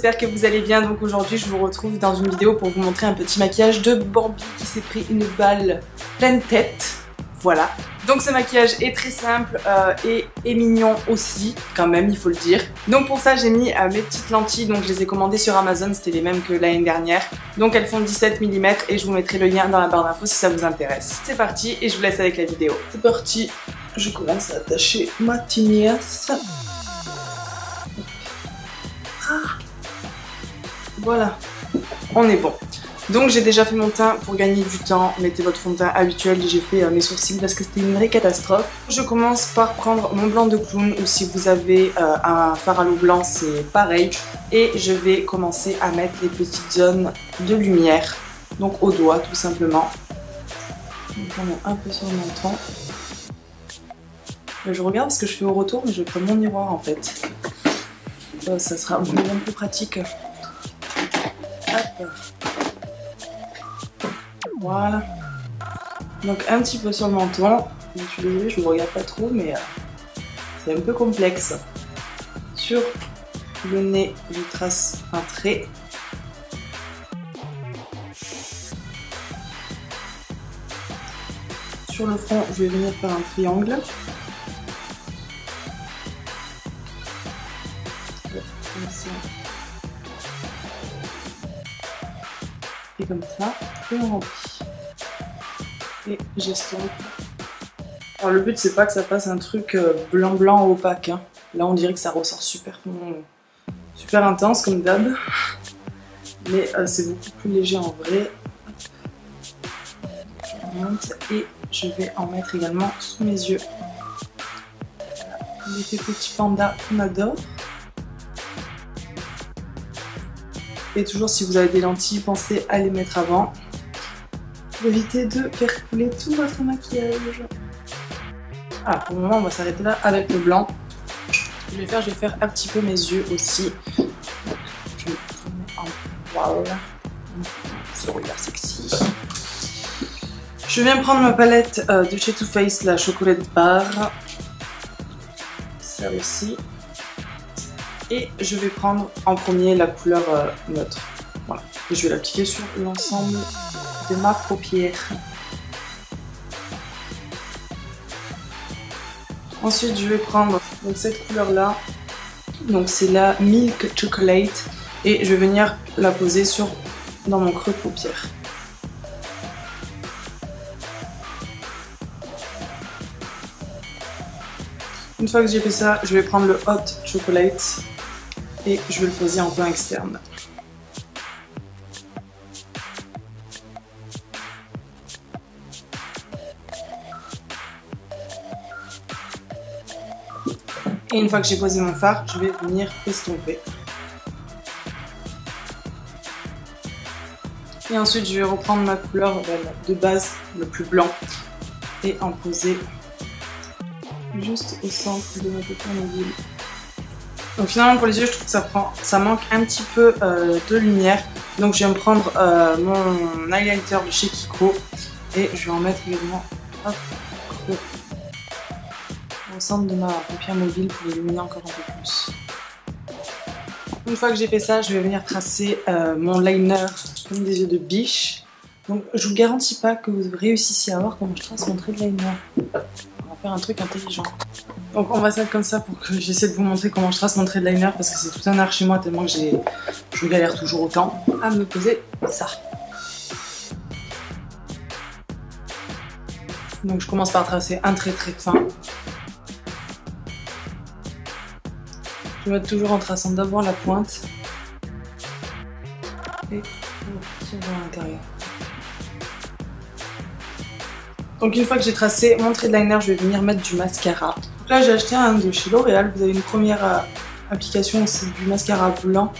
j'espère que vous allez bien. Donc aujourd'hui je vous retrouve dans une vidéo pour vous montrer un petit maquillage de Bambi qui s'est pris une balle pleine tête. Voilà. Donc ce maquillage est très simple et mignon aussi, quand même il faut le dire. Donc pour ça j'ai mis mes petites lentilles, donc je les ai commandées sur Amazon, c'était les mêmes que l'année dernière. Donc elles font 17 mm et je vous mettrai le lien dans la barre d'infos si ça vous intéresse. C'est parti et je vous laisse avec la vidéo. C'est parti, je commence à attacher ma tignasse. Voilà, on est bon. Donc j'ai déjà fait mon teint pour gagner du temps. Mettez votre fond de teint habituel. J'ai fait mes sourcils parce que c'était une vraie catastrophe. Je commence par prendre mon blanc de clown, ou si vous avez un fard à l'eau blanc c'est pareil. Et je vais commencer à mettre les petites zones de lumière, donc au doigt tout simplement. Donc j'en mets un peu sur le menton. Je regarde parce que je fais au retour, mais je prends mon miroir en fait. Ça sera vraiment plus pratique. Hop. Voilà. Donc un petit peu sur le menton. Je suis désolée, je ne regarde pas trop, mais c'est un peu complexe. Sur le nez, je trace un trait. Sur le front, je vais venir faire un triangle. Comme ça. Et comme ça, et on remplit. Et j'estompe. Alors le but c'est pas que ça fasse un truc blanc blanc opaque. Hein. Là on dirait que ça ressort super intense comme d'hab. Mais c'est beaucoup plus léger en vrai. Je monte et je vais en mettre également sous mes yeux. Voilà. Des petits pandas qu'on adore. Et toujours si vous avez des lentilles, pensez à les mettre avant pour éviter de faire couler tout votre maquillage. Ah, pour le moment on va s'arrêter là avec le blanc. Ce que je vais faire un petit peu mes yeux aussi. Je vais mettre en voilà. Ce regard sexy. Je viens prendre ma palette de chez Too Faced, la chocolate bar. Ça aussi. Et je vais prendre en premier la couleur neutre. Voilà. Et je vais l'appliquer sur l'ensemble de ma paupière. Ensuite, je vais prendre donc, cette couleur-là. Donc c'est la Milk Chocolate. Et je vais venir la poser dans mon creux de paupière. Une fois que j'ai fait ça, je vais prendre le Hot Chocolate. Et je vais le poser en coin externe. Et une fois que j'ai posé mon fard, je vais venir estomper. Et ensuite, je vais reprendre ma couleur de base, le plus blanc, et en poser juste au centre de ma paupière mobile. Donc finalement pour les yeux je trouve que ça manque un petit peu de lumière. Donc je viens me prendre mon highlighter de chez Kiko et je vais en mettre également au centre de ma paupière mobile pour illuminer encore un peu plus. Une fois que j'ai fait ça, je vais venir tracer mon liner comme des yeux de biche. Donc je vous garantis pas que vous réussissiez à voir comment je trace mon trait de liner. On va faire un truc intelligent. Donc on va se mettre comme ça pour que j'essaie de vous montrer comment je trace mon trait de liner parce que c'est tout un art chez moi tellement que je galère toujours autant à me poser ça. Donc je commence par tracer un trait très fin. Je vais mettre toujours en traçant d'abord la pointe et je vais à l'intérieur. Donc une fois que j'ai tracé mon trait de liner, je vais venir mettre du mascara. Donc là j'ai acheté un de chez L'Oréal. Vous avez une première application, c'est du mascara blanc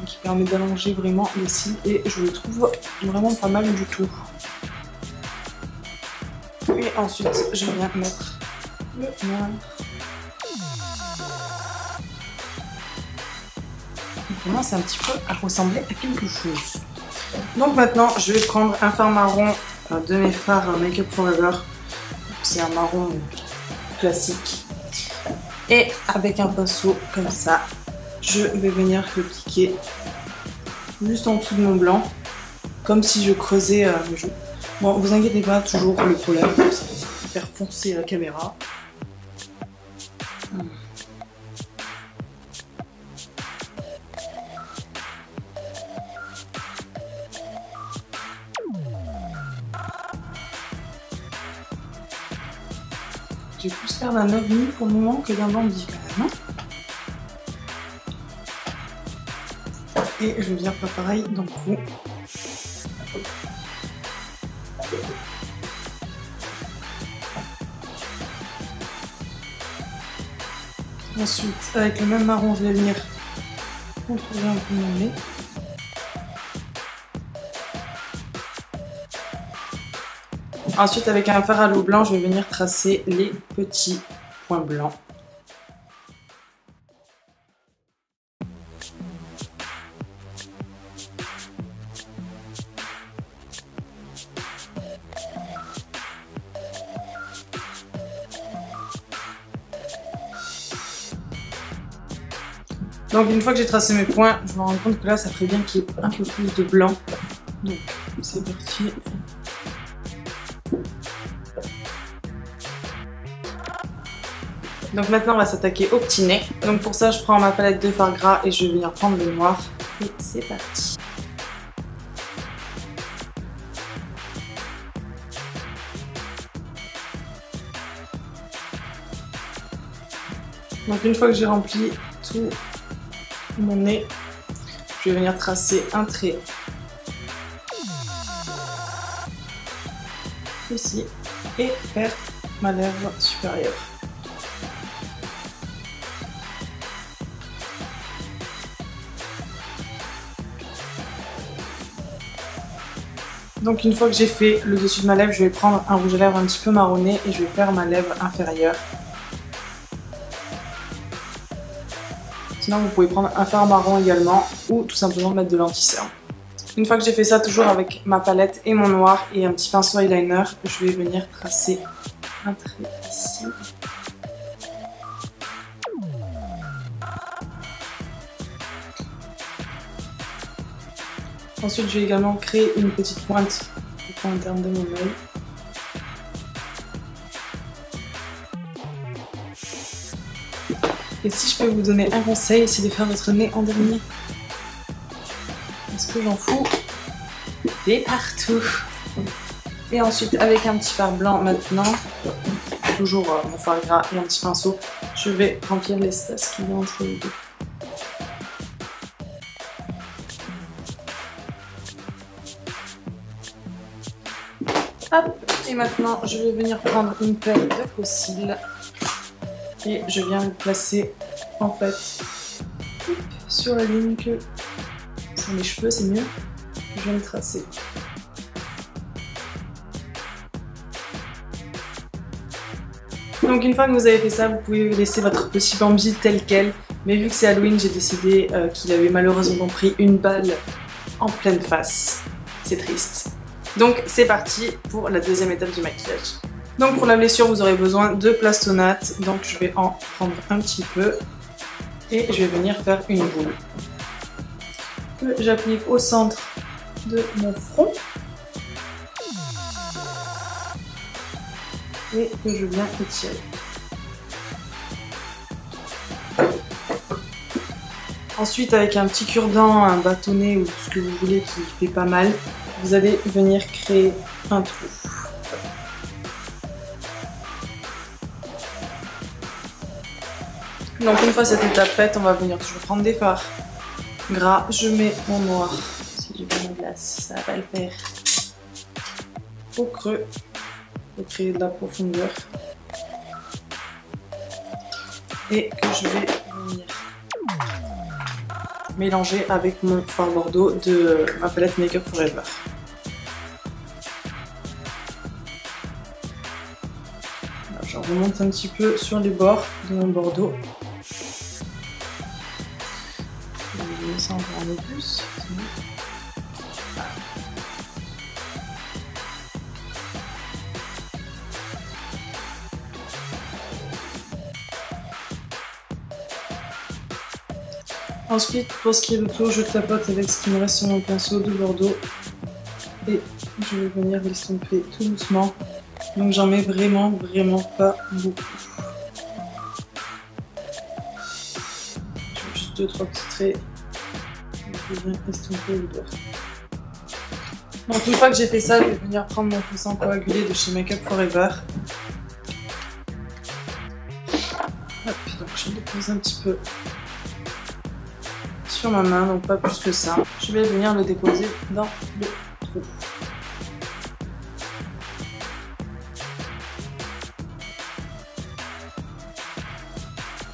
qui permet d'allonger vraiment les cils et je le trouve vraiment pas mal du tout. Et ensuite je viens mettre le noir. Il commence un petit peu à ressembler à quelque chose. Donc maintenant je vais prendre un fard marron de mes fards Make Up Forever. C'est un marron classique. Et avec un pinceau comme ça, je vais venir le piquer juste en dessous de mon blanc, comme si je creusais le jeu. Bon, vous inquiétez pas, toujours le pollen, ça va faire foncer la caméra. J'ai plus l'air d'un ovni pour le moment que d'un bandit quand même. Et je vais venir faire pareil dans le cou. Ensuite, avec le même marron, je vais venir contourer un peu mon nez. Ensuite, avec un fard à l'eau blanc, je vais venir tracer les petits points blancs. Donc une fois que j'ai tracé mes points, je me rends compte que là, ça ferait bien qu'il y ait un peu plus de blanc. Donc c'est parti. Donc maintenant on va s'attaquer au petit nez. Donc pour ça je prends ma palette de fard gras et je vais venir prendre le noir. Et c'est parti. Donc une fois que j'ai rempli tout mon nez, je vais venir tracer un trait ici et faire ma lèvre supérieure. Donc une fois que j'ai fait le dessus de ma lèvre, je vais prendre un rouge à lèvres un petit peu marronné et je vais faire ma lèvre inférieure. Sinon vous pouvez prendre un fard marron également ou tout simplement mettre de l'anti-cerne. Une fois que j'ai fait ça, toujours avec ma palette et mon noir et un petit pinceau eyeliner, je vais venir tracer un trait ici. Ensuite, je vais également créer une petite pointe au point interne de mon œil. Et si je peux vous donner un conseil, c'est de faire votre nez en dernier. Parce que j'en fous des partout. Et ensuite, avec un petit fard blanc maintenant, toujours mon fard gras et un petit pinceau, je vais remplir l'espace qu'il y a entre les deux. Hop, et maintenant je vais venir prendre une pelle de faux cils et je viens le placer en fait sur la ligne que sur les cheveux, c'est mieux. Je viens le tracer. Donc une fois que vous avez fait ça, vous pouvez laisser votre petit Bambi tel quel, mais vu que c'est Halloween, j'ai décidé qu'il avait malheureusement pris une balle en pleine face. C'est triste. Donc c'est parti pour la deuxième étape du maquillage. Donc pour la blessure, vous aurez besoin de plastonate. Donc je vais en prendre un petit peu et je vais venir faire une boule que j'applique au centre de mon front et que je viens étirer. Ensuite, avec un petit cure-dent, un bâtonnet ou ce que vous voulez qui fait pas mal, vous allez venir créer un trou. Donc une fois cette étape faite, on va venir toujours prendre des fards gras. Je mets mon noir, si j'ai pas ma glace, ça va le faire. Au creux, pour créer de la profondeur. Et que je vais venir mélanger avec mon fard bordeaux de ma palette Make Up Forever. Je remonte un petit peu sur les bords de mon bordeaux. Je vais mettre ça encore un peu plus. Ensuite, pour ce qui est de tour, je tapote avec ce qui me reste sur mon pinceau de Bordeaux. Et je vais venir l'estomper tout doucement. Donc j'en mets vraiment pas beaucoup. Je fais juste 2-3 petits traits. Je vais venir estomper le doigt. Donc une fois que j'ai fait ça, je vais venir prendre mon faux sang coagulé de chez Make Up Forever. Hop, donc je le dépose un petit peu sur ma main, donc pas plus que ça. Je vais venir le déposer dans le trou.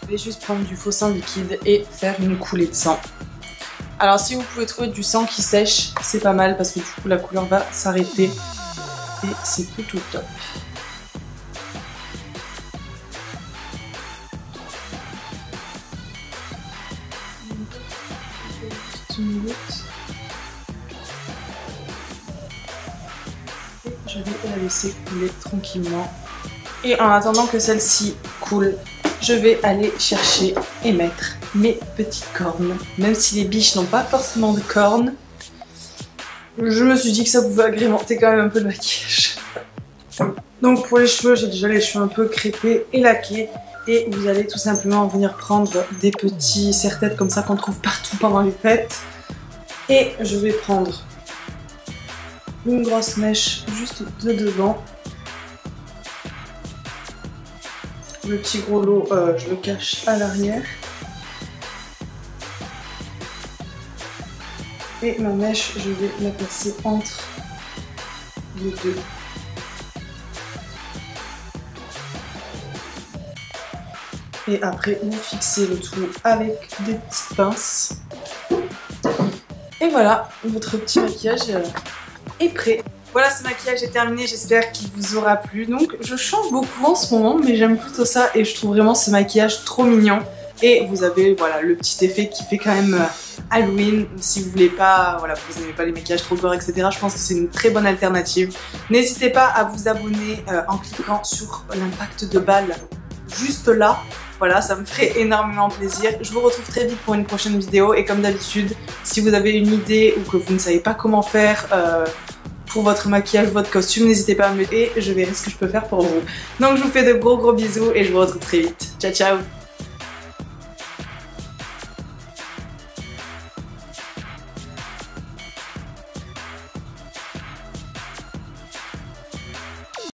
Je vais juste prendre du faux sang liquide et faire une coulée de sang. Alors si vous pouvez trouver du sang qui sèche, c'est pas mal parce que du coup la couleur va s'arrêter et c'est plutôt top. Une goutte. Et je vais la laisser couler tranquillement. Et en attendant que celle-ci coule, je vais aller chercher et mettre mes petites cornes. Même si les biches n'ont pas forcément de cornes, je me suis dit que ça pouvait agrémenter quand même un peu le maquillage. Donc pour les cheveux, j'ai déjà les cheveux un peu crêpés et laqués. Et vous allez tout simplement venir prendre des petits serre-têtes comme ça qu'on trouve partout pendant les fêtes. Et je vais prendre une grosse mèche juste de devant. Le petit gros lot, je le cache à l'arrière. Et ma mèche, je vais la placer entre les deux. Et après, vous fixez le tout avec des petites pinces. Et voilà, votre petit maquillage est prêt. Voilà, ce maquillage est terminé, j'espère qu'il vous aura plu. Donc je change beaucoup en ce moment, mais j'aime plutôt ça et je trouve vraiment ce maquillage trop mignon. Et vous avez voilà, le petit effet qui fait quand même Halloween. Si vous voulez pas, voilà, vous n'aimez pas les maquillages trop gore, etc. Je pense que c'est une très bonne alternative. N'hésitez pas à vous abonner en cliquant sur l'impact de balle juste là. Voilà, ça me ferait énormément plaisir. Je vous retrouve très vite pour une prochaine vidéo. Et comme d'habitude, si vous avez une idée ou que vous ne savez pas comment faire pour votre maquillage, votre costume, n'hésitez pas à me le dire et je verrai ce que je peux faire pour vous. Donc je vous fais de gros bisous et je vous retrouve très vite. Ciao ciao!